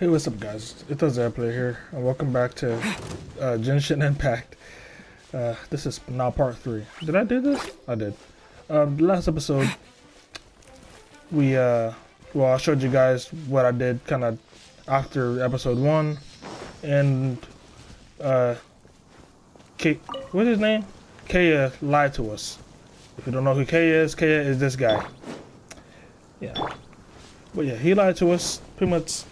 Hey, what's up, guys? It's Isaiplayer here, and welcome back to Genshin Impact. This is now part 3. Did I do this? I did. The last episode, I showed you guys what I did kind of after episode 1, and, what's his name? Kaya lied to us. If you don't know who Kaya is this guy. Yeah. But yeah, he lied to us, pretty much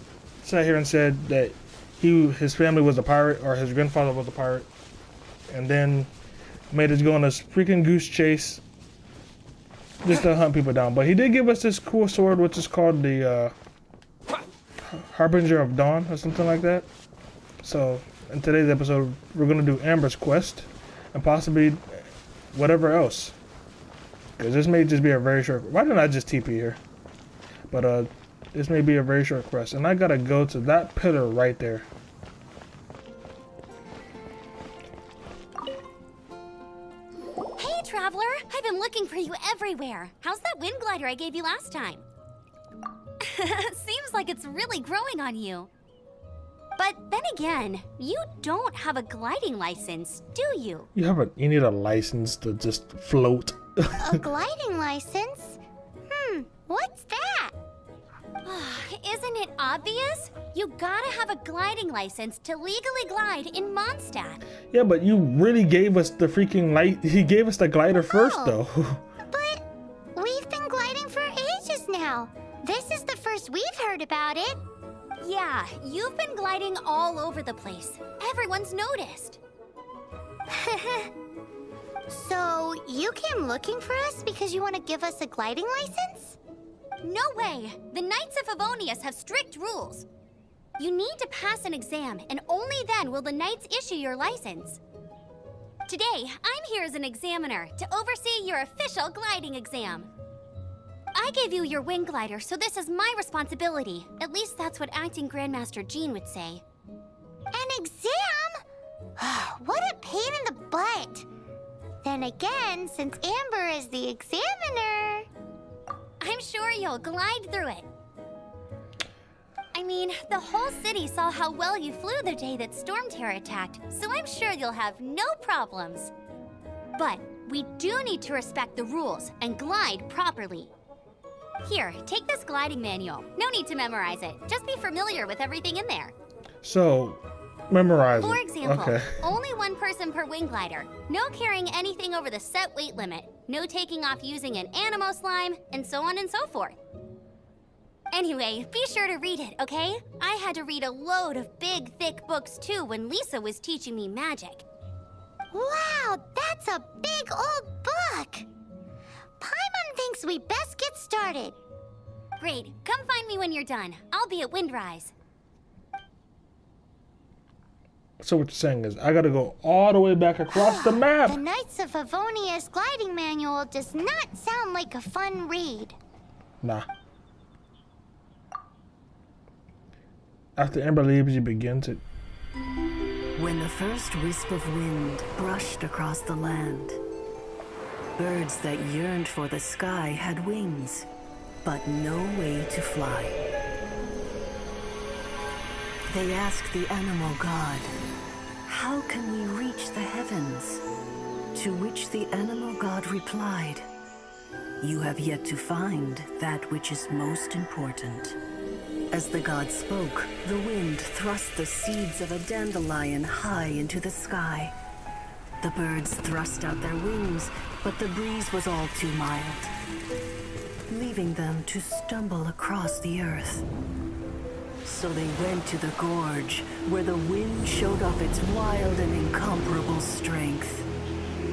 sat here and said that his family was a pirate, or his grandfather was a pirate, and then made us go on this freaking goose chase just to hunt people down. But he did give us this cool sword, which is called the Harbinger of Dawn, or something like that. So in today's episode, we're gonna do Amber's quest, and possibly whatever else. Because this may just be a very short. Why didn't I just TP here? But this may be a very short quest, and I gotta go to that pillar right there. Hey, traveler! I've been looking for you everywhere. How's that wind glider I gave you last time? Seems like it's really growing on you. But then again, you don't have a gliding license, do you? You need a license to just float. A gliding license? What's that? Isn't it obvious? You gotta have a gliding license to legally glide in Mondstadt. Yeah, but you really gave us the freaking light. He gave us the glider first, though. But we've been gliding for ages now. This is the first we've heard about it. Yeah, you've been gliding all over the place. Everyone's noticed. So you came looking for us because you want to give us a gliding license? No way! The Knights of Favonius have strict rules. You need to pass an exam, and only then will the Knights issue your license. Today, I'm here as an examiner to oversee your official gliding exam. I gave you your wing glider, so this is my responsibility. At least that's what Acting Grandmaster Jean would say. An exam? What a pain in the butt. Then again, since Amber is the examiner... I'm sure you'll glide through it. I mean, the whole city saw how well you flew the day that Storm Terror attacked, so I'm sure you'll have no problems. But we do need to respect the rules and glide properly. Here, take this gliding manual. No need to memorize it. Just be familiar with everything in there. So, memorize it. For example, Okay. only one person per wing glider. No carrying anything over the set weight limit. No taking off using an animo slime, and so on and so forth. Anyway, be sure to read it, okay? I had to read a load of big, thick books too when Lisa was teaching me magic. Wow, that's a big old book! Paimon thinks we best get started. Great, come find me when you're done. I'll be at Windrise. So what you're saying is, I gotta go all the way back across the map. The Knights of Favonius gliding manual does not sound like a fun read. Nah. After Amber leaves, you begin to... When the first wisp of wind brushed across the land, birds that yearned for the sky had wings, but no way to fly. They asked the animal god, "How can we reach the heavens?" To which the animal god replied, "You have yet to find that which is most important." As the god spoke, the wind thrust the seeds of a dandelion high into the sky. The birds thrust out their wings, but the breeze was all too mild, leaving them to stumble across the earth. So they went to the gorge, where the wind showed off its wild and incomparable strength.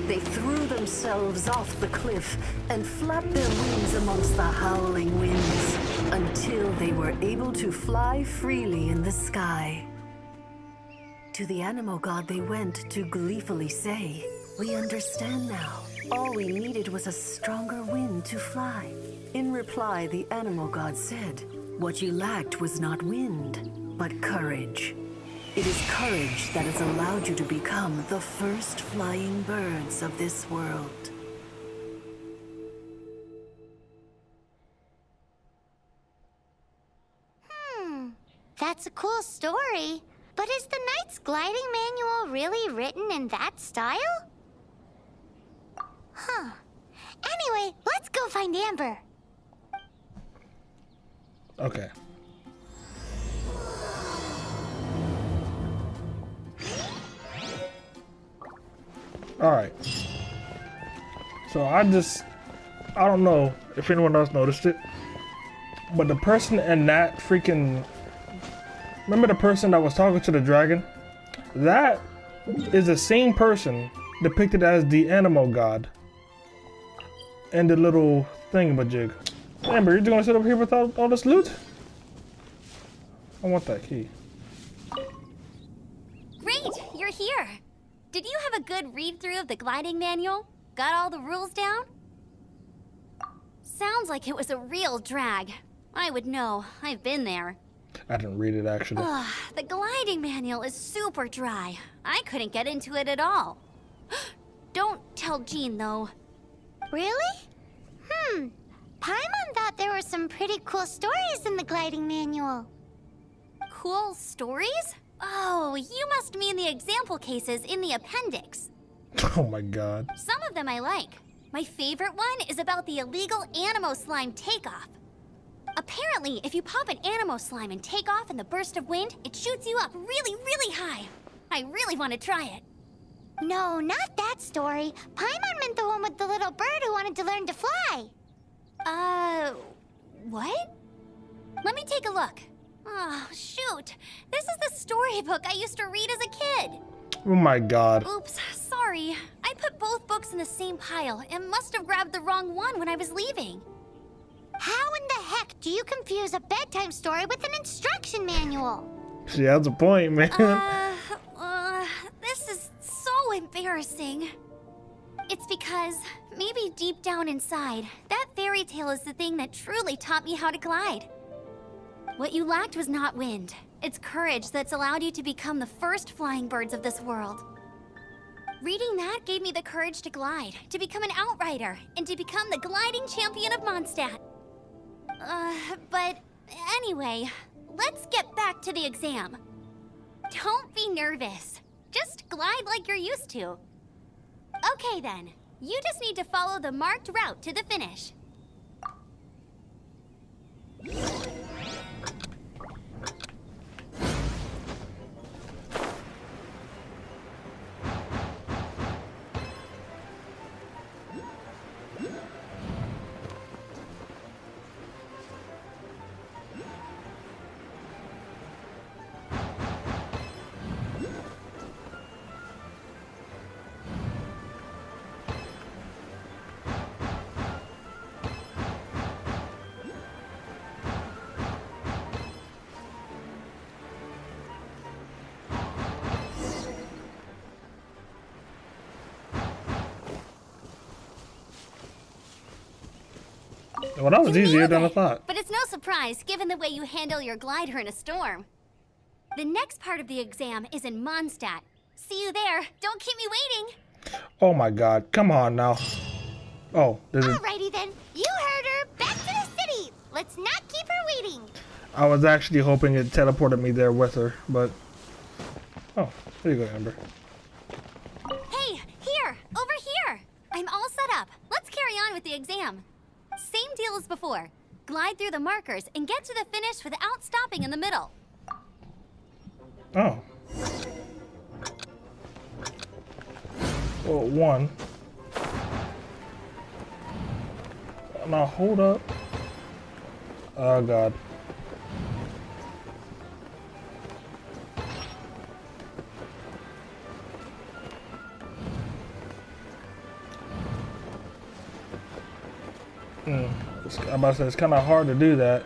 They threw themselves off the cliff and flapped their wings amongst the howling winds until they were able to fly freely in the sky. To the animal god they went to gleefully say, "We understand now. All we needed was a stronger wind to fly." In reply, the animal god said, "What you lacked was not wind, but courage. It is courage that has allowed you to become the first flying birds of this world." That's a cool story. But is the Knight's gliding manual really written in that style? Huh. Anyway, let's go find Amber. Okay. Alright. So I don't know if anyone else noticed it, but the person in that freaking... Remember the person that was talking to the dragon? That is the same person depicted as the animal god. And the little thingamajig. Amber, you're just gonna sit over here with all this loot? I want that key. Great, you're here. Did you have a good read-through of the gliding manual? Got all the rules down? Sounds like it was a real drag. I would know. I've been there. I didn't read it actually. The gliding manual is super dry. I couldn't get into it at all. Don't tell Jean, though. Really? Paimon thought there were some pretty cool stories in the gliding manual. Cool stories? Oh, you must mean the example cases in the appendix. Oh my god. Some of them I like. My favorite one is about the illegal Animo slime takeoff. Apparently, if you pop an Animo slime and take off in the burst of wind, it shoots you up really, really high. I really want to try it. No, not that story. Paimon meant the one with the little bird who wanted to learn to fly. What? Let me take a look. Oh, shoot. This is the storybook I used to read as a kid. Oh my god. Oops, sorry. I put both books in the same pile and must have grabbed the wrong one when I was leaving. How in the heck do you confuse a bedtime story with an instruction manual? She has a point, man. This is so embarrassing. It's because maybe deep down inside, that fairy tale is the thing that truly taught me how to glide. What you lacked was not wind. It's courage that's allowed you to become the first flying birds of this world. Reading that gave me the courage to glide, to become an outrider, and to become the gliding champion of Mondstadt. But anyway, let's get back to the exam. Don't be nervous. Just glide like you're used to. Okay then, you just need to follow the marked route to the finish. Well, that was You easier nailed than I it, thought. But it's no surprise given the way you handle your glider in a storm. The next part of the exam is in Mondstadt. See you there. Don't keep me waiting. Oh my god. Come on now. Oh, there's a... Alrighty then, you heard her. Back to the city. Let's not keep her waiting. I was actually hoping it teleported me there with her, but... Oh, there you go, Amber. Hey, here, over here. I'm all set up. Let's carry on with the exam. Same deal as before. Glide through the markers and get to the finish without stopping in the middle. Oh. Well, one. Now, hold up. Oh, God. I'm about to say, it's kind of hard to do that.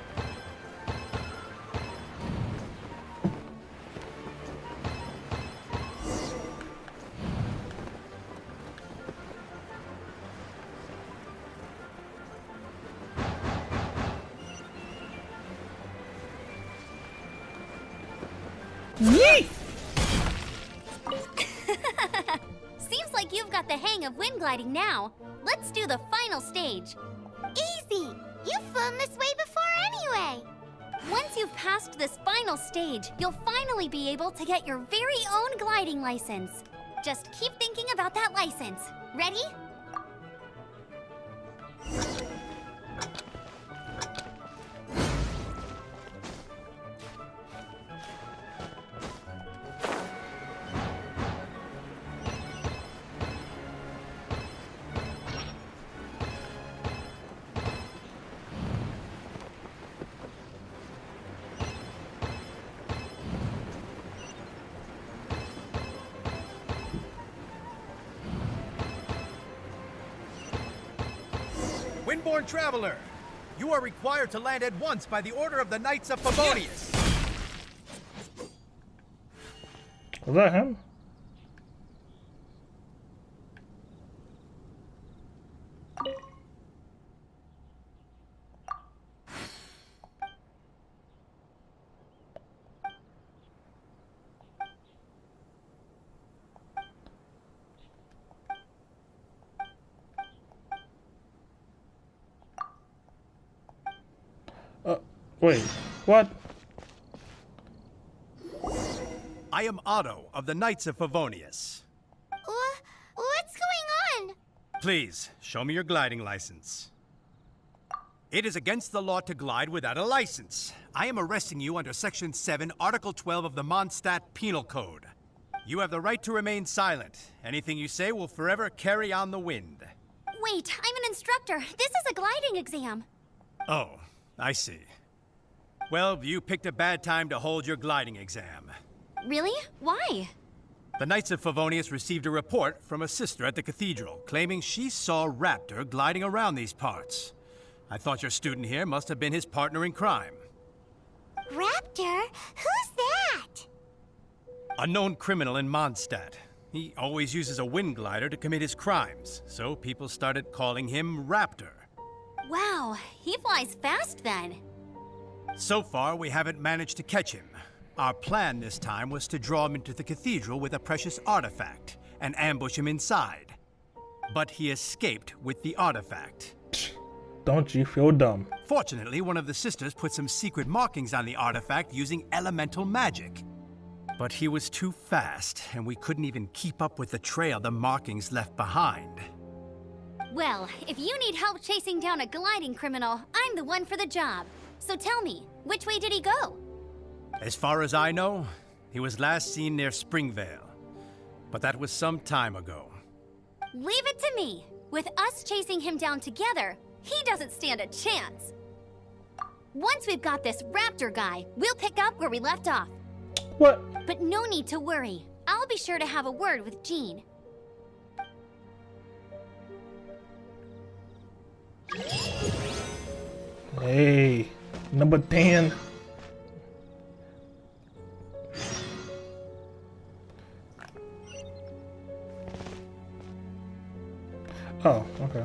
Yeet! Seems like you've got the hang of wind gliding now. Let's do the final stage. Easy. You've flown this way before anyway. Once you've passed this final stage, you'll finally be able to get your very own gliding license. Just keep thinking about that license. Ready? Windborn Traveler, you are required to land at once by the order of the Knights of Favonius. Was that him? Wait, what? I am Otto of the Knights of Favonius. What's going on? Please, show me your gliding license. It is against the law to glide without a license. I am arresting you under Section 7, Article 12 of the Mondstadt Penal Code. You have the right to remain silent. Anything you say will forever carry on the wind. Wait, I'm an instructor. This is a gliding exam. Oh, I see. Well, you picked a bad time to hold your gliding exam. Really? Why? The Knights of Favonius received a report from a sister at the cathedral claiming she saw Raptor gliding around these parts. I thought your student here must have been his partner in crime. Raptor? Who's that? A known criminal in Mondstadt. He always uses a wind glider to commit his crimes, so people started calling him Raptor. Wow, he flies fast then. So far, we haven't managed to catch him. Our plan this time was to draw him into the cathedral with a precious artifact and ambush him inside. But he escaped with the artifact. Don't you feel dumb? Fortunately, one of the sisters put some secret markings on the artifact using elemental magic. But he was too fast, and we couldn't even keep up with the trail the markings left behind. Well, if you need help chasing down a gliding criminal, I'm the one for the job. So tell me, which way did he go? As far as I know, he was last seen near Springvale. But that was some time ago. Leave it to me. With us chasing him down together, he doesn't stand a chance. Once we've got this Raptor guy, we'll pick up where we left off. What? But no need to worry. I'll be sure to have a word with Jean. Hey, number 10. Oh, okay.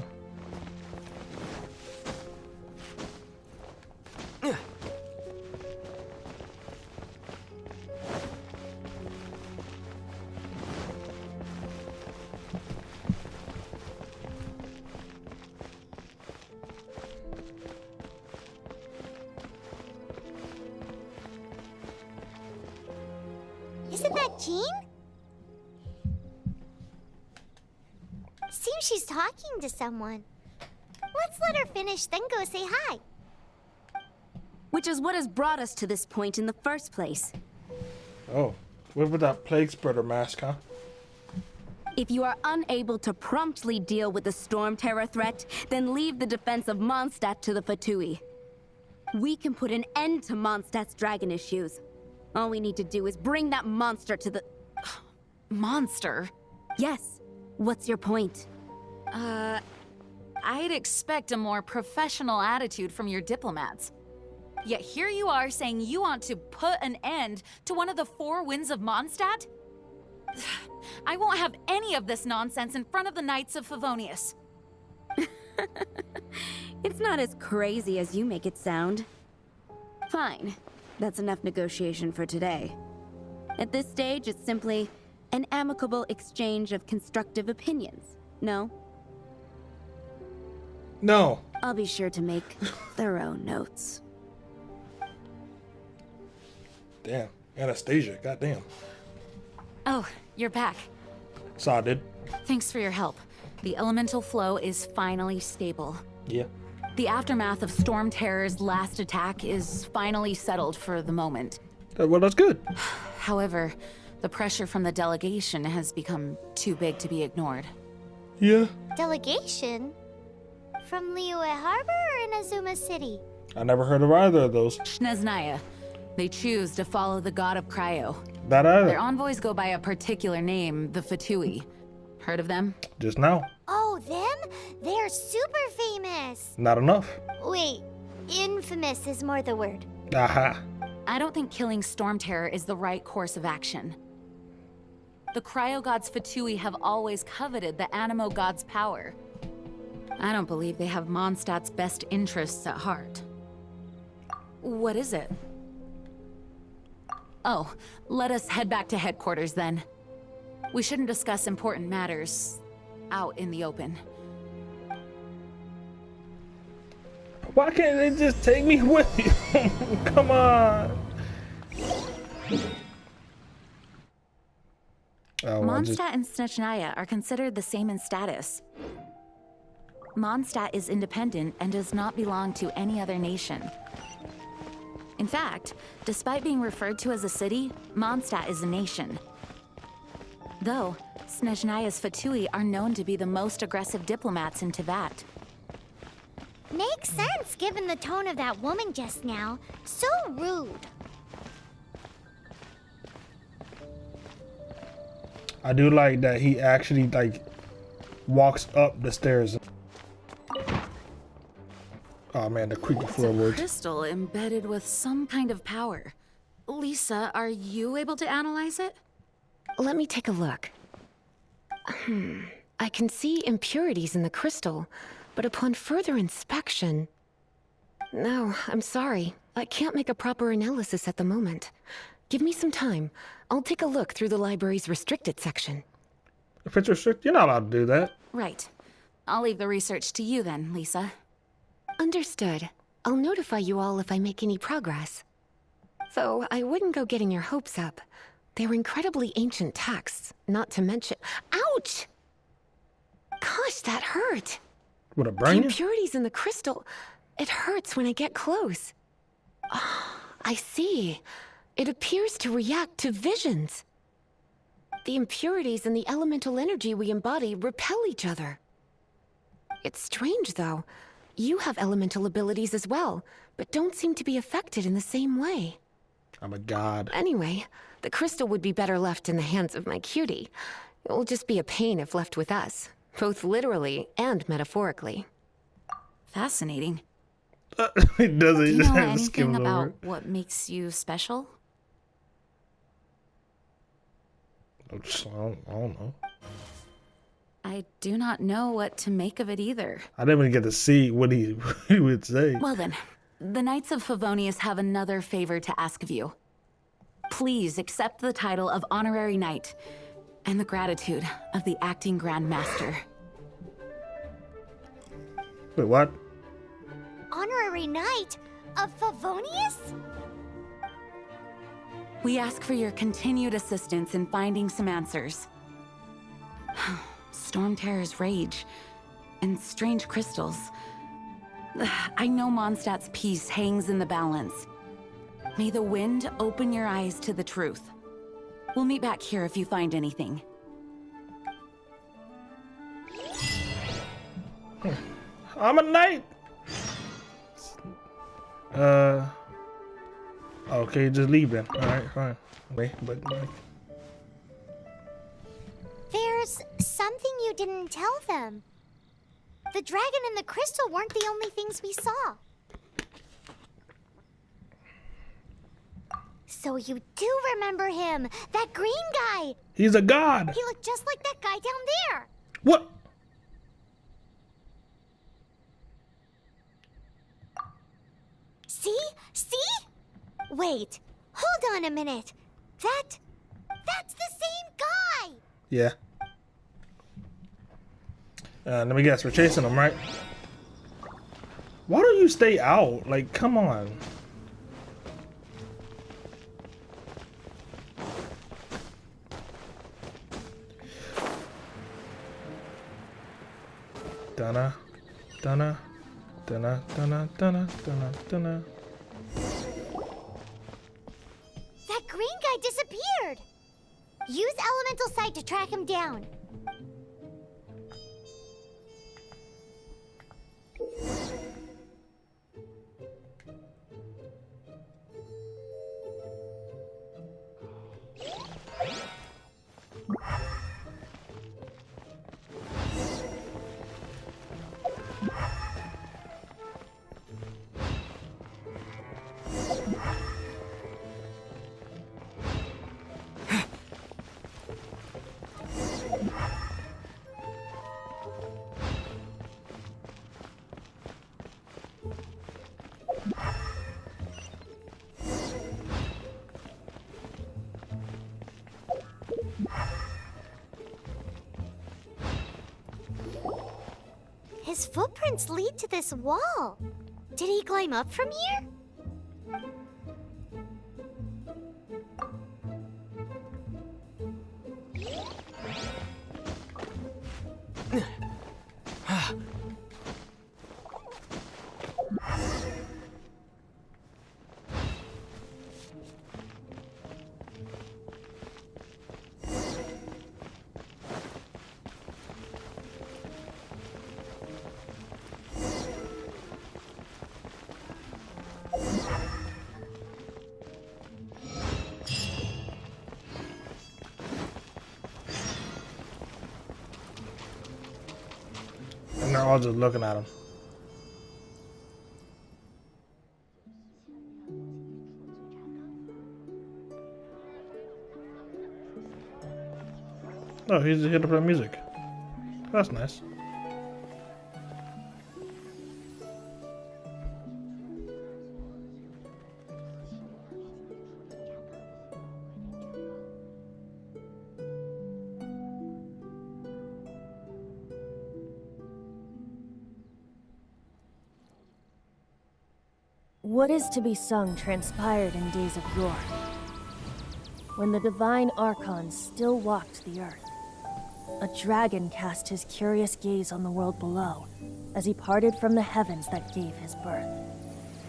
Isn't that Jean? Seems she's talking to someone. Let's let her finish, then go say hi. Which is what has brought us to this point in the first place. Oh, with that plague spreader mask, huh? If you are unable to promptly deal with the storm terror threat, then leave the defense of Mondstadt to the Fatui. We can put an end to Mondstadt's dragon issues. All we need to do is bring that monster to the... Monster? Yes. What's your point? I'd expect a more professional attitude from your diplomats. Yet here you are saying you want to put an end to one of the four winds of Mondstadt? I won't have any of this nonsense in front of the Knights of Favonius. It's not as crazy as you make it sound. Fine. That's enough negotiation for today. At this stage, it's simply an amicable exchange of constructive opinions. No? No. I'll be sure to make thorough notes. Damn. Anastasia. Goddamn. Oh, you're back. Saw it, dude. Thanks for your help. The elemental flow is finally stable. Yeah. The aftermath of Storm Terror's last attack is finally settled for the moment. Well, that's good. However, the pressure from the delegation has become too big to be ignored. Yeah. Delegation? From Liyue Harbor or Inazuma City? I never heard of either of those. Shneznaya. They choose to follow the god of Cryo. That either. Their envoys go by a particular name, the Fatui. Heard of them? Just now. Oh, them? They're super famous. Not enough. Wait, infamous is more the word. Aha. I don't think killing Storm Terror is the right course of action. The Cryo God's Fatui have always coveted the Animo God's power. I don't believe they have Mondstadt's best interests at heart. What is it? Oh, let us head back to headquarters then. We shouldn't discuss important matters out in the open. Why can't they just take me with you? Come on. Oh, Mondstadt and Snezhnaya are considered the same in status. Mondstadt is independent and does not belong to any other nation. In fact, despite being referred to as a city, Mondstadt is a nation. Though, Snezhnaya's Fatui are known to be the most aggressive diplomats in Teyvat. Makes sense given the tone of that woman just now. So rude. I do like that he actually walks up the stairs. Oh man, the creaky floorboards. Crystal embedded with some kind of power. Lisa, are you able to analyze it? Let me take a look. I can see impurities in the crystal, but upon further inspection... No, I'm sorry. I can't make a proper analysis at the moment. Give me some time. I'll take a look through the library's restricted section. If it's restricted, you're not allowed to do that. Right. I'll leave the research to you then, Lisa. Understood. I'll notify you all if I make any progress. Though I wouldn't go getting your hopes up. They're incredibly ancient texts, not to mention... Ouch! Gosh, that hurt. What a The brain? impurities in the crystal... It hurts when I get close. Ah, I see. It appears to react to visions. The impurities and the elemental energy we embody repel each other. It's strange, though. You have elemental abilities as well, but don't seem to be affected in the same way. I'm a god. Anyway, the crystal would be better left in the hands of my cutie. It will just be a pain if left with us, both literally and metaphorically. Fascinating. It doesn't. Do He you just know has to skim anything it over. about what makes you special? I don't know. I do not know what to make of it either. I didn't even get to see what he would say. Well then, the Knights of Favonius have another favor to ask of you. Please accept the title of Honorary Knight and the gratitude of the Acting Grand Master. Wait, what? Honorary Knight of Favonius? We ask for your continued assistance in finding some answers. Storm Terror's rage and strange crystals. I know Mondstadt's peace hangs in the balance. May the wind open your eyes to the truth. We'll meet back here if you find anything. I'm a knight. Okay, just leave then. All right, fine. Wait, but There's something you didn't tell them. The dragon and the crystal weren't the only things we saw. So you do remember him, that green guy. he's a god. He looked just like that guy down there. What? See? See? Wait, hold on a minute. That's the same guy. Yeah. Let me guess, we're chasing him, right? Why don't you stay out? Like, come on. Donna, Donna, Donna, Donna, Donna, Donna, Donna. That green guy disappeared! Use elemental sight to track him down. His footprints lead to this wall. Did he climb up from here? And they're all just looking at him. Oh, he's here to play music. That's nice. What is to be sung transpired in days of yore, when the divine archons still walked the earth. A dragon cast his curious gaze on the world below, as he parted from the heavens that gave his birth.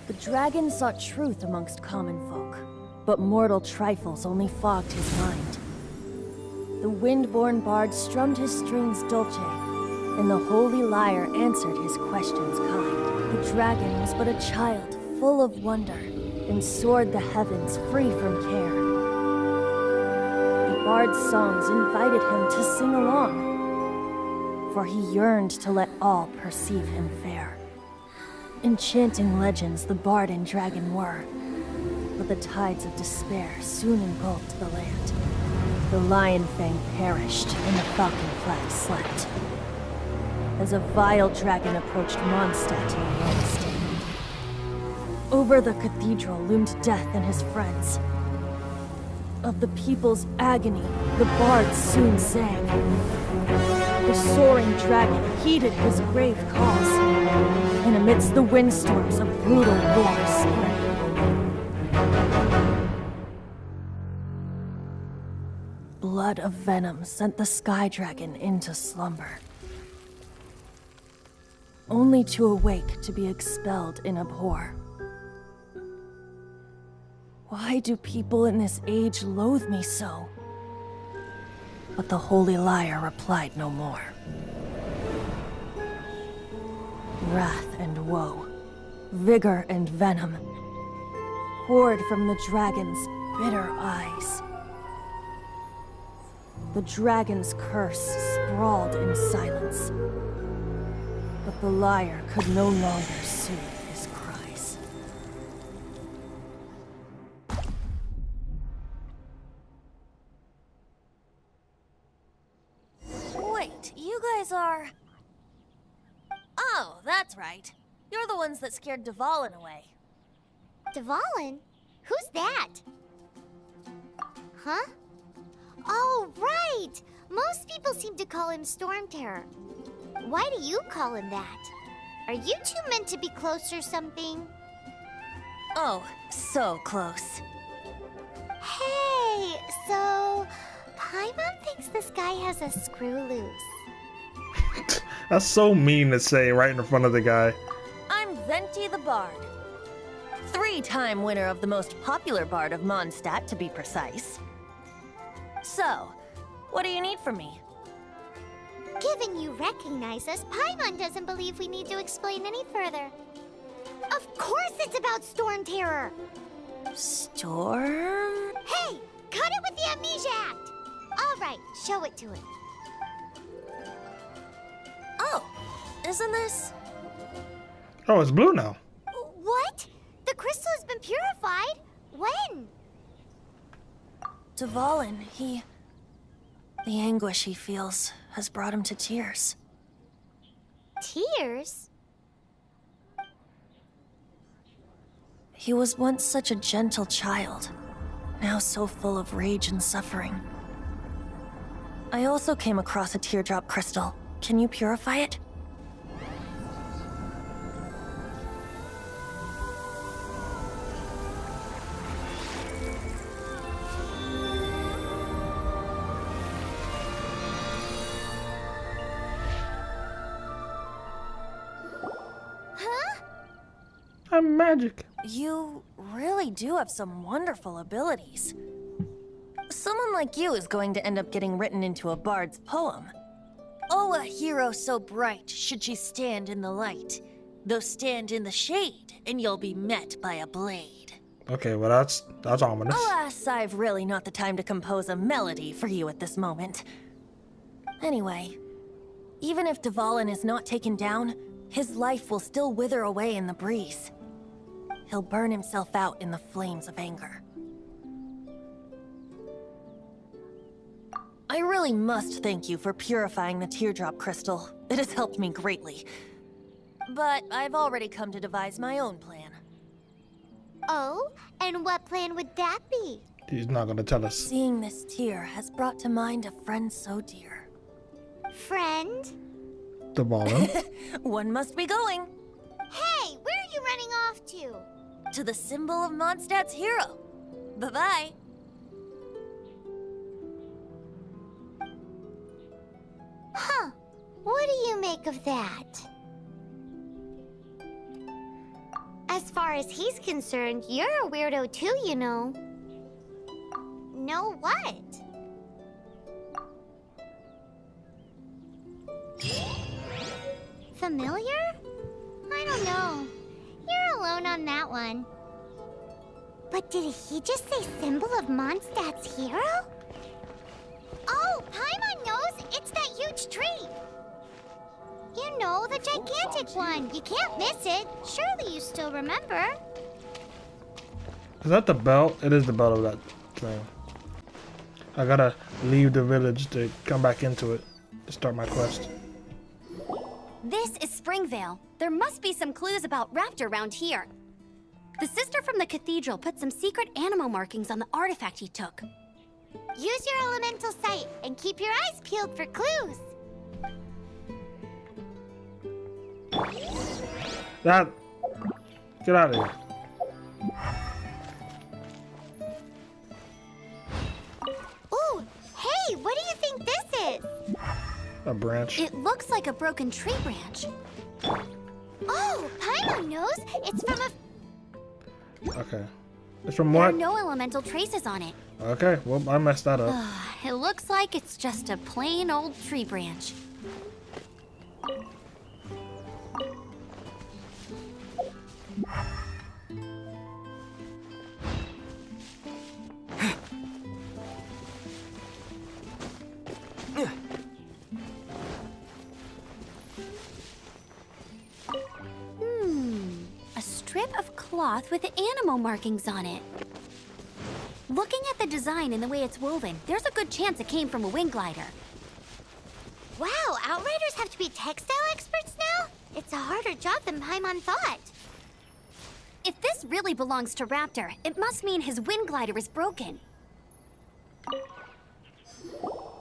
The dragon sought truth amongst common folk, but mortal trifles only fogged his mind. The wind-born bard strummed his strings dolce, and the holy lyre answered his questions kind. The dragon was but a child, full of wonder, and soared the heavens free from care. The bard's songs invited him to sing along, for he yearned to let all perceive him fair. Enchanting legends the bard and dragon were, but the tides of despair soon engulfed the land. The lion fang perished, and the falcon flag slept, as a vile dragon approached Mondstadt in a lone stand. Over the cathedral loomed death and his friends. Of the people's agony, the bard soon sang. The soaring dragon heeded his grave calls, and amidst the windstorms a brutal war spread. Blood of venom sent the sky dragon into slumber, only to awake to be expelled in abhor. Why do people in this age loathe me so? But the holy lyre replied no more. Wrath and woe, vigor and venom, poured from the dragon's bitter eyes. The dragon's curse sprawled in silence, but the lyre could no longer soothe his cries. Wait, you guys are... Oh, that's right. You're the ones that scared Dvalin away. Dvalin? Who's that? Huh? Oh, right! Most people seem to call him Storm Terror. Why do you call him that? Are you two meant to be close or something? Oh, so close. Hey, so... Paimon thinks this guy has a screw loose. That's so mean to say right in front of the guy. I'm Venti the Bard. 3-time winner of the most popular bard of Mondstadt, to be precise. So, what do you need from me? Given you recognize us, Paimon doesn't believe we need to explain any further. Of course it's about Storm Terror! Storm? Hey! Cut it with the Amnesia Act! Alright, show it to him. Oh, isn't this? Oh, it's blue now. What? The crystal has been purified? When? Dvalin, the anguish he feels has brought him to tears. Tears? He was once such a gentle child, now so full of rage and suffering. I also came across a teardrop crystal. Can you purify it? I'm magic. You really do have some wonderful abilities. Someone like you is going to end up getting written into a bard's poem. Oh, a hero so bright, should she stand in the light. Though stand in the shade, and you'll be met by a blade. Okay, well that's ominous. Alas, I've really not the time to compose a melody for you at this moment. Anyway, even if Dvalin is not taken down, his life will still wither away in the breeze. He'll burn himself out in the flames of anger. I really must thank you for purifying the teardrop crystal. It has helped me greatly. But I've already come to devise my own plan. Oh? And what plan would that be? He's not gonna tell us. Seeing this tear has brought to mind a friend so dear. Friend? The ballin'. One must be going. Hey, where are you running off to? To the symbol of Mondstadt's hero. Bye-bye. Huh. What do you make of that? As far as he's concerned, you're a weirdo too, you know. Know what? Familiar? I don't know. You're alone on that one. But did he just say symbol of Mondstadt's hero? Oh, Paimon knows! It's that huge tree! You know, the gigantic one. You can't miss it. Surely you still remember. Is that the belt? It is the belt of that thing. I gotta leave the village to come back into it to start my quest. This is Springvale. There must be some clues about Raptor around here. The sister from the cathedral put some secret animal markings on the artifact he took. Use your elemental sight and keep your eyes peeled for clues. That. Get out of here. Ooh, hey, what do you think this is? A branch. It looks like a broken tree branch. Oh, Paimon knows. It's from a... Okay. It's from There are what? no elemental traces on it. Okay, well, I messed that up. It looks like it's just a plain old tree branch. A strip of cloth with animal markings on it. Looking at the design and the way it's woven, there's a good chance it came from a wing glider. Wow, Outriders have to be textile experts now? It's a harder job than Paimon thought. If this really belongs to Raptor, it must mean his wind glider is broken. How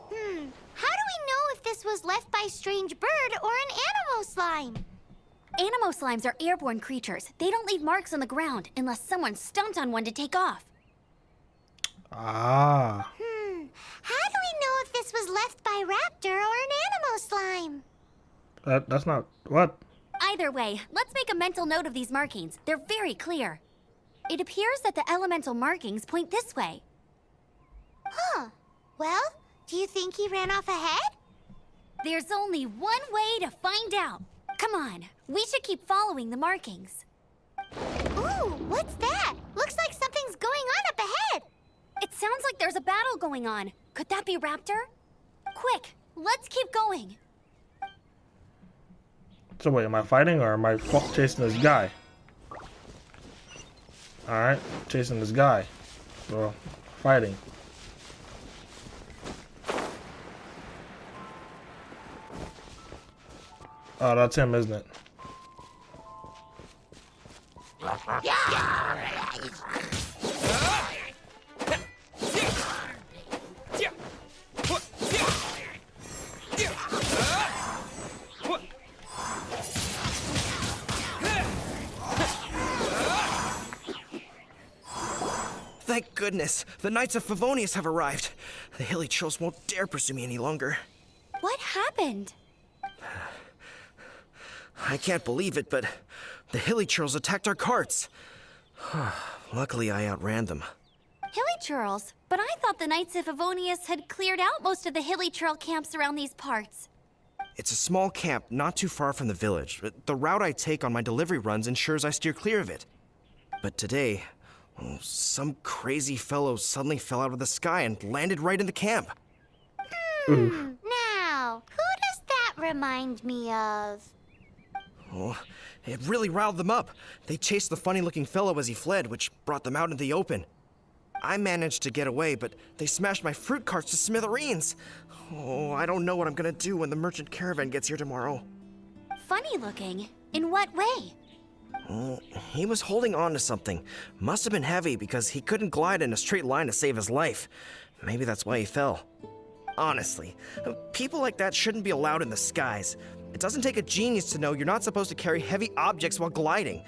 do we know if this was left by strange bird or an animal slime? Animo slimes are airborne creatures. They don't leave marks on the ground unless someone stomped on one to take off. Ah. How do we know if this was left by Raptor or an animal slime? That's not what. Either way, let's make a mental note of these markings. They're very clear. It appears that the elemental markings point this way. Huh. Well, do you think he ran off ahead? There's only one way to find out. Come on, we should keep following the markings. Ooh, what's that? Looks like something's going on up ahead. It sounds like there's a battle going on. Could that be Raptor? Quick, let's keep going. So wait, am I fighting or am I chasing this guy? Alright, chasing this guy. Well, fighting. Oh, that's him, isn't it? Thank goodness, the Knights of Favonius have arrived. The hilly trolls won't dare pursue me any longer. What happened? I can't believe it, but the hilly trolls attacked our carts. Luckily, I outran them. Hilly Churls? But I thought the Knights of Favonius had cleared out most of the Hilly Churl camps around these parts. It's a small camp not too far from the village. The route I take on my delivery runs ensures I steer clear of it. But today, some crazy fellow suddenly fell out of the sky and landed right in the camp. Now, who does that remind me of? Oh, it really riled them up. They chased the funny-looking fellow as he fled, which brought them out into the open. I managed to get away, but they smashed my fruit carts to smithereens. Oh, I don't know what I'm gonna do when the merchant caravan gets here tomorrow. Funny looking? In what way? He was holding on to something. Must have been heavy because he couldn't glide in a straight line to save his life. Maybe that's why he fell. Honestly, people like that shouldn't be allowed in the skies. It doesn't take a genius to know you're not supposed to carry heavy objects while gliding.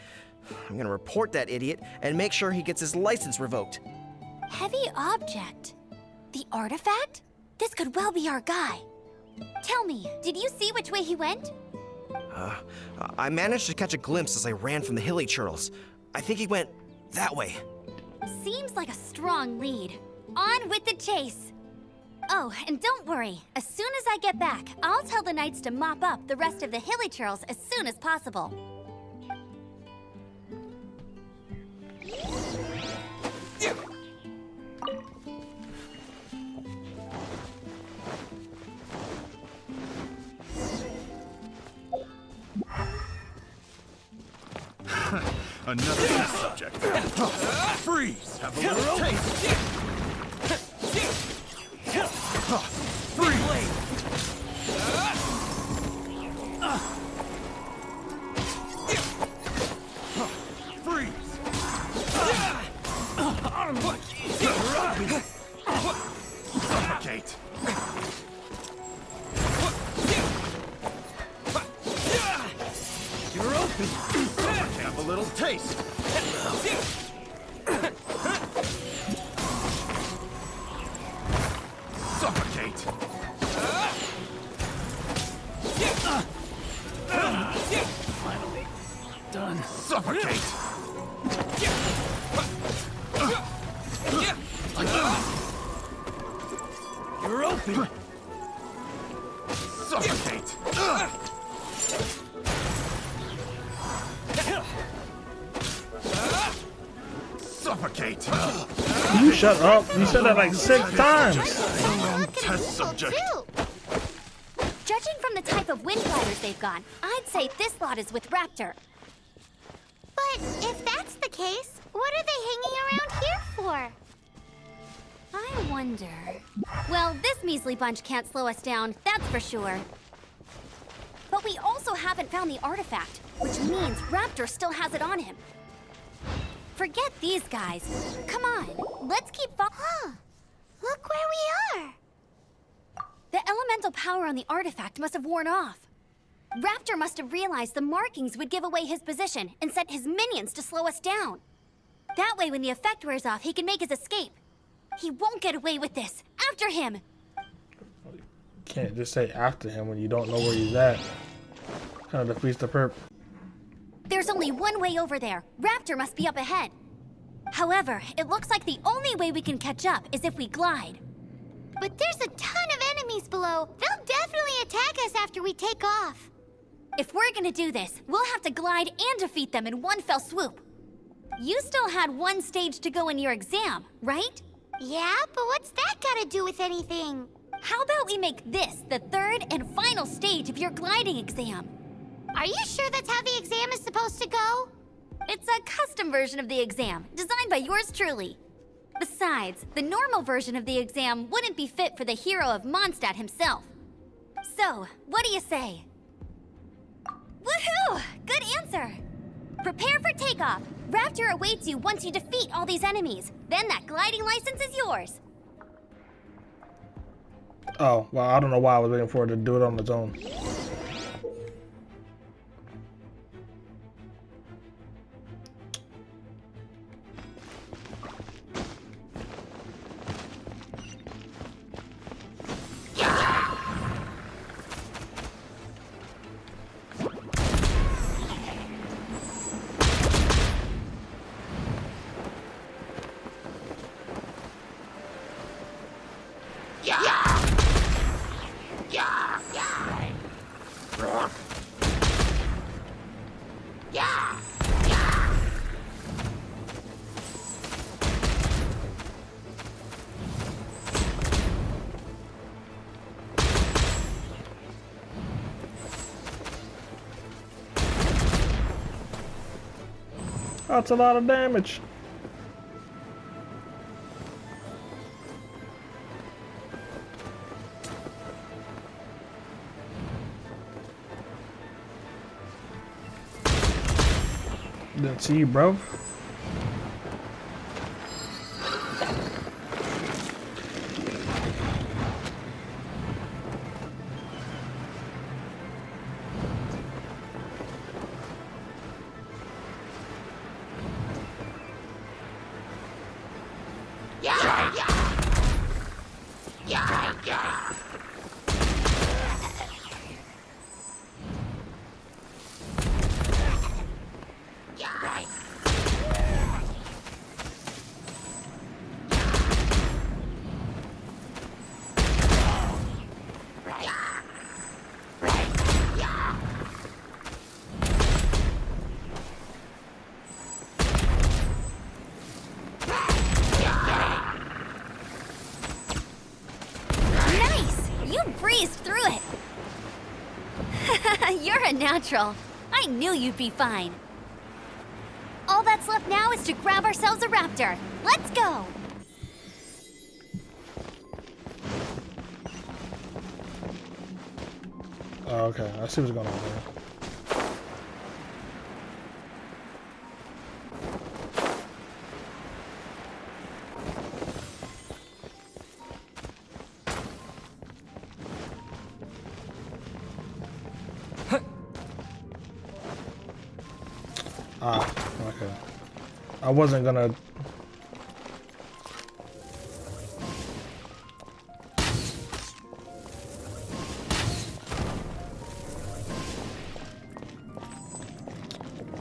I'm gonna report that idiot and make sure he gets his license revoked. Heavy object? The artifact? This could well be our guy. Tell me, did you see which way he went? I managed to catch a glimpse as I ran from the hilly churls. I think he went that way. Seems like a strong lead. On with the chase! Oh, and don't worry. As soon as I get back, I'll tell the knights to mop up the rest of the hilly churls as soon as possible. Another test subject. Freeze! Have a little taste. Freeze! Freeze! Suffocate! You're open! Have a little taste! Suffocate! Finally done. Suffocate! You're open! Suffocate! Suffocate! You shut up. You said that like 6 times. Test subject. Judging from the type of wind gliders they've got, I'd say this lot is with Raptor. But if that's the case, what are they hanging around here for? I wonder... Well, this measly bunch can't slow us down, that's for sure. But we also haven't found the artifact, which means Raptor still has it on him. Forget these guys. Come on, let's keep Huh. Look where we are. The elemental power on the artifact must have worn off. Raptor must have realized the markings would give away his position and sent his minions to slow us down. That way, when the effect wears off, he can make his escape. He won't get away with this. After him! Can't just say after him when you don't know where he's at. Kind of defeats the perp. There's only one way over there. Raptor must be up ahead. However, it looks like the only way we can catch up is if we glide. But there's a ton of enemies below. They'll definitely attack us after we take off. If we're gonna do this, we'll have to glide and defeat them in one fell swoop. You still had one stage to go in your exam, right? Yeah, but what's that got to do with anything? How about we make this the third and final stage of your gliding exam? Are you sure that's how the exam is supposed to go? It's a custom version of the exam, designed by yours truly. Besides, the normal version of the exam wouldn't be fit for the hero of Mondstadt himself. So, what do you say? Woohoo! Good answer! Prepare for takeoff. Raptor awaits you once you defeat all these enemies. Then that gliding license is yours. Oh, well, I don't know why I was waiting for it to do it on its own. That's a lot of damage. Didn't see you, bro. You're a natural. I knew you'd be fine. All that's left now is to grab ourselves a raptor. Let's go! Oh, okay, I see what's going on here. Ah, okay. I wasn't gonna...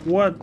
What?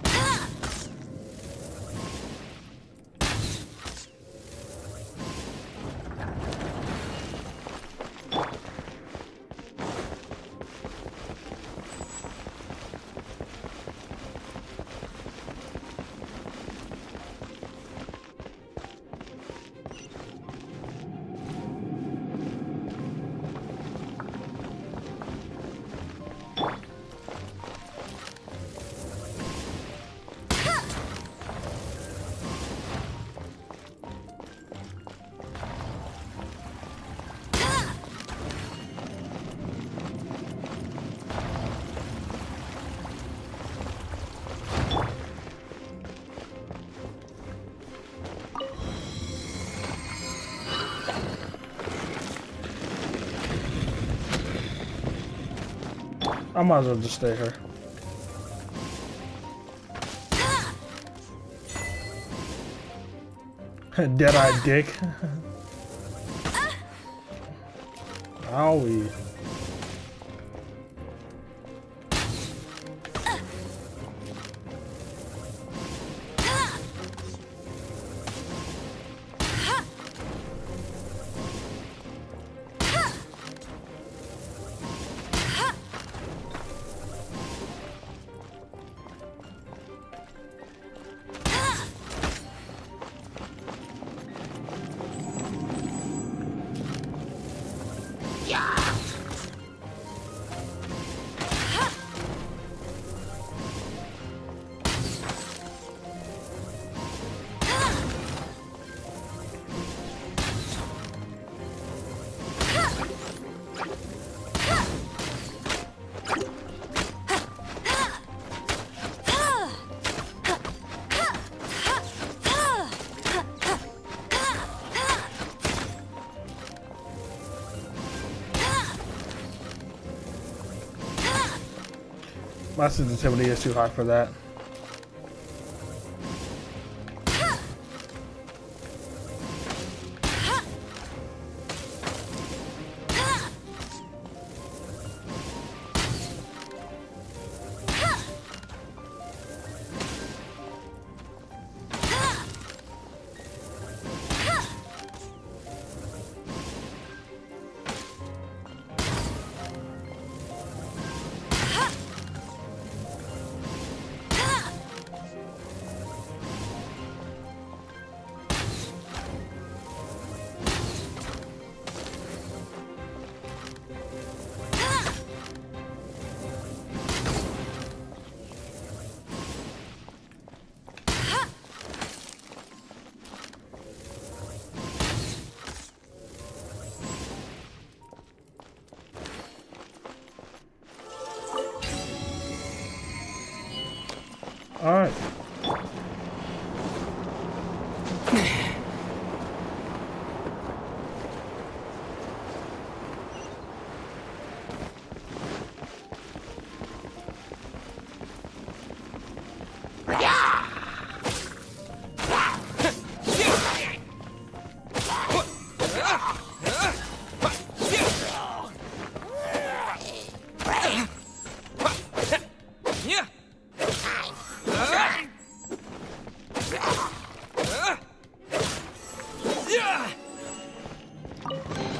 I might as well just stay here. Dead-eyed dick. Owie. My sensitivity is too high for that. All right.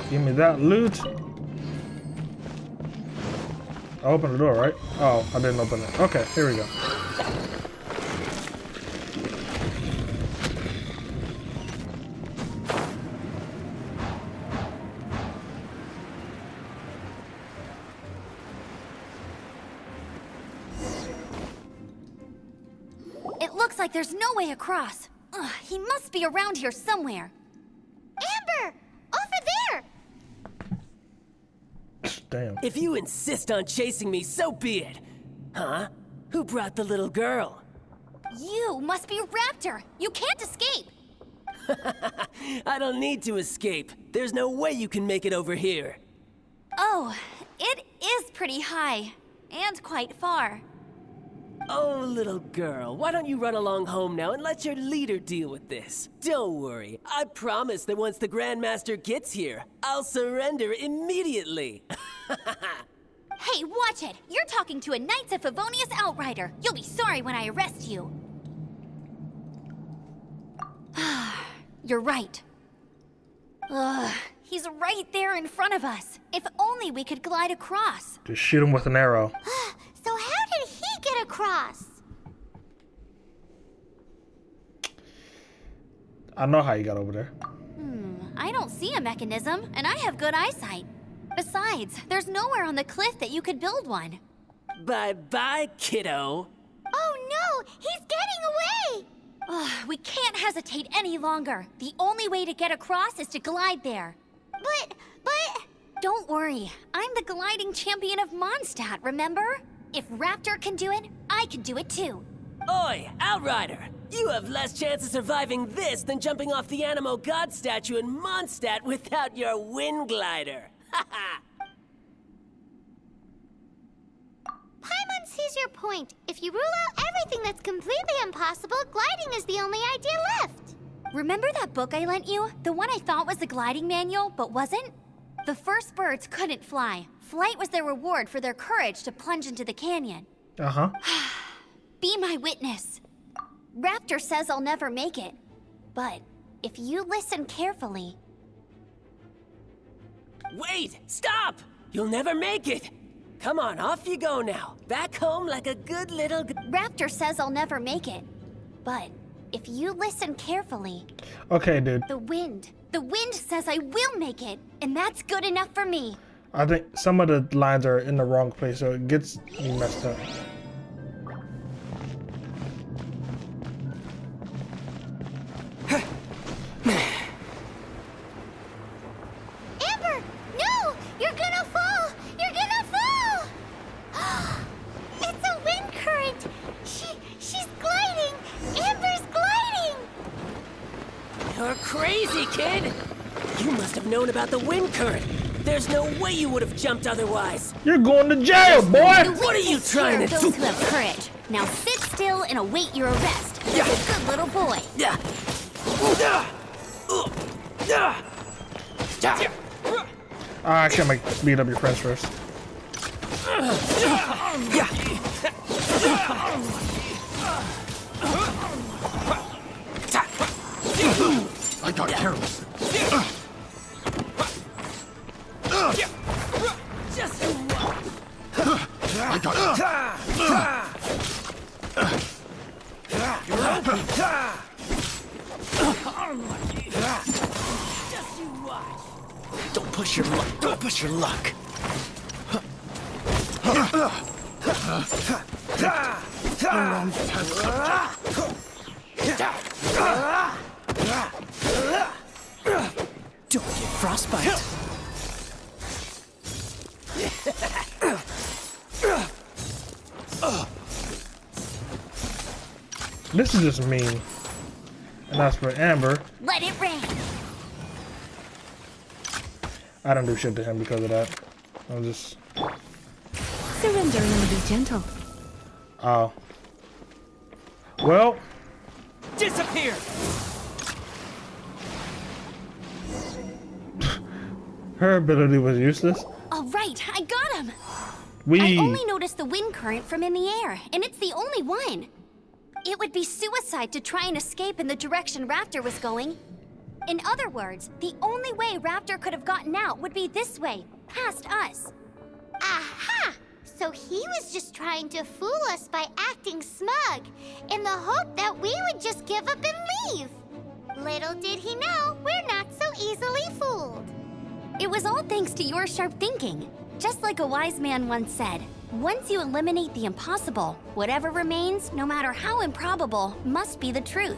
Give me that loot. I opened the door, right? Oh, I didn't open it. Okay, here we go. It looks like there's no way across. Ugh, he must be around here somewhere. Amber! Over there! Damn. If you insist on chasing me, so be it. Huh? Who brought the little girl? You must be Raptor. You can't escape. I don't need to escape. There's no way you can make it over here. Oh, it is pretty high. And quite far. Oh, little girl, why don't you run along home now and let your leader deal with this? Don't worry, I promise that once the Grandmaster gets here, I'll surrender immediately. Hey, watch it! You're talking to a Knights of Favonius outrider. You'll be sorry when I arrest you. You're right. Ugh, he's right there in front of us. If only we could glide across. Just shoot him with an arrow. So how did he get across? I know how you got over there. I don't see a mechanism, and I have good eyesight. Besides, there's nowhere on the cliff that you could build one. Bye-bye, kiddo. Oh no! He's getting away! Ugh, we can't hesitate any longer. The only way to get across is to glide there. But... Don't worry. I'm the gliding champion of Mondstadt, remember? If Raptor can do it, I can do it too. Oi, Outrider! You have less chance of surviving this than jumping off the Animo God statue in Mondstadt without your wind glider. Haha! Paimon sees your point. If you rule out everything that's completely impossible, gliding is the only idea left. Remember that book I lent you? The one I thought was the gliding manual, but wasn't? The first birds couldn't fly. Flight was their reward for their courage to plunge into the canyon. Uh-huh. Be my witness. Raptor says I'll never make it. But if you listen carefully... Wait! Stop! You'll never make it! Come on, off you go now. Back home like a good little... Raptor says I'll never make it. But if you listen carefully... Okay, dude. The wind says I will make it, and that's good enough for me. I think some of the lines are in the wrong place, so it gets me messed up. Amber, no! You're gonna fall! You're gonna fall! It's a wind current! She's gliding! Amber's gliding! You're crazy, kid! You must have known about the wind current. There's no way you would have jumped otherwise. You're going to jail, boy! What are you trying to those do? who have courage. Now sit still and await your arrest. Like a good little boy. I can't beat up your friends first. I got careless. I got Don't push your luck. Don't push your luck. Don't get frostbite. This is just mean. And as for Amber, Let it rain. I don't do shit to him because of that. I'm just... Surrender and be gentle. Oh. Well, Disappear! her ability was useless. All right, I got him. We... I only noticed the wind current from in the air, and it's the only one. It would be suicide to try and escape in the direction Raptor was going. In other words, the only way Raptor could have gotten out would be this way, past us. Aha! So he was just trying to fool us by acting smug, in the hope that we would just give up and leave. Little did he know, we're not so easily fooled. It was all thanks to your sharp thinking. Just like a wise man once said, once you eliminate the impossible, whatever remains, no matter how improbable, must be the truth.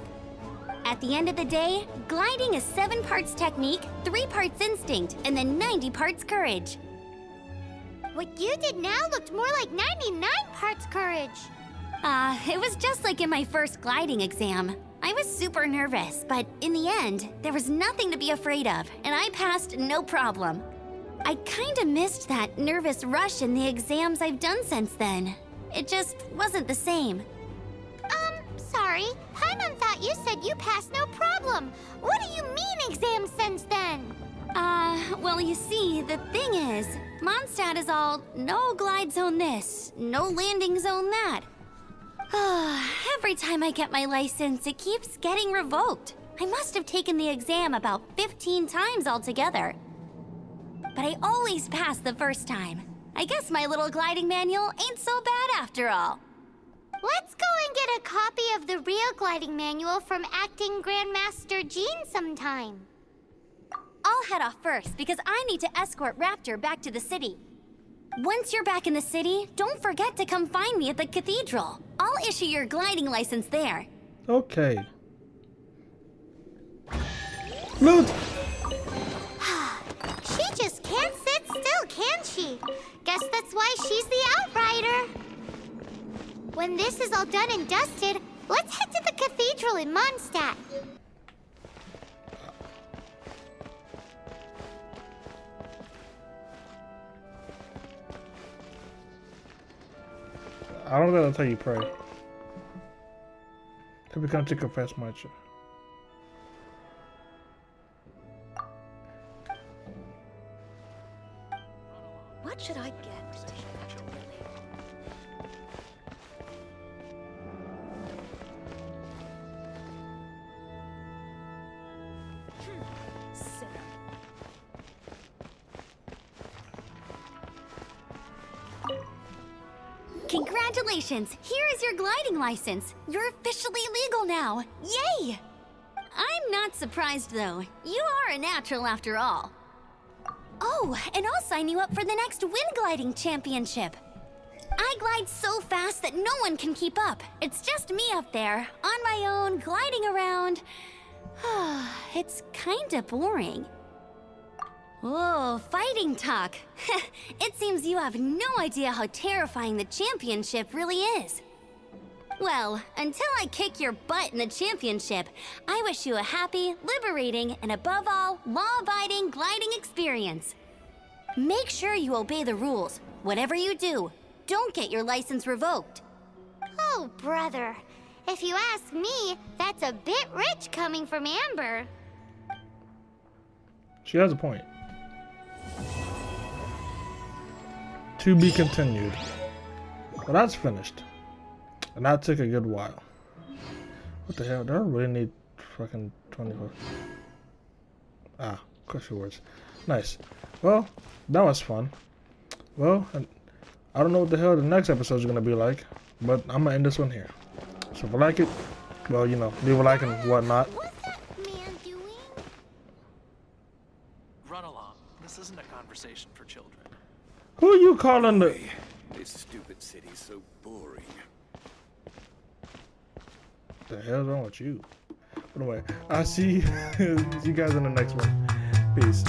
At the end of the day, gliding is 7 parts technique, 3 parts instinct, and then 90 parts courage. What you did now looked more like 99 parts courage. It was just like in my first gliding exam. I was super nervous, but in the end, there was nothing to be afraid of, and I passed no problem. I kinda missed that nervous rush in the exams I've done since then. It just wasn't the same. Sorry. Paimon thought you said you passed no problem. What do you mean exams since then? Well, you see, the thing is, Mondstadt is all no glide zone this, no landing zone that. Every time I get my license, it keeps getting revoked. I must have taken the exam about 15 times altogether. But I always pass the first time. I guess my little gliding manual ain't so bad after all. Let's go and get a copy of the real gliding manual from Acting Grandmaster Jean sometime. I'll head off first because I need to escort Raptor back to the city. Once you're back in the city, don't forget to come find me at the cathedral. I'll issue your gliding license there. Okay. Loot! She just can't sit still, can she? Guess that's why she's the outrider. When this is all done and dusted, let's head to the cathedral in Mondstadt. I don't know that's how you pray. To become to confess much. What should I get? Congratulations! Here is your gliding license. You're officially legal now. Yay! I'm not surprised though. You are a natural after all. Oh, and I'll sign you up for the next wind gliding championship. I glide so fast that no one can keep up. It's just me up there, on my own, gliding around. It's kinda boring. Whoa, fighting talk. It seems you have no idea how terrifying the championship really is. Well, until I kick your butt in the championship, I wish you a happy, liberating, and above all, law-abiding gliding experience. Make sure you obey the rules. Whatever you do, don't get your license revoked. Oh, brother. If you ask me, that's a bit rich coming from Amber. She has a point. To be continued. Well, that's finished. And that took a good while. What the hell? Do I really need fucking 24? Ah, question words. Nice. Well, that was fun. Well, I don't know what the hell the next episode is going to be like, but I'm going to end this one here. So if you like it, well, you know, leave a like and whatnot. What's that man doing? Run along. This isn't a conversation for children. Who are you calling the... This stupid city's so boring. The hell's wrong with you? Anyway, I'll see you guys in the next one. Peace.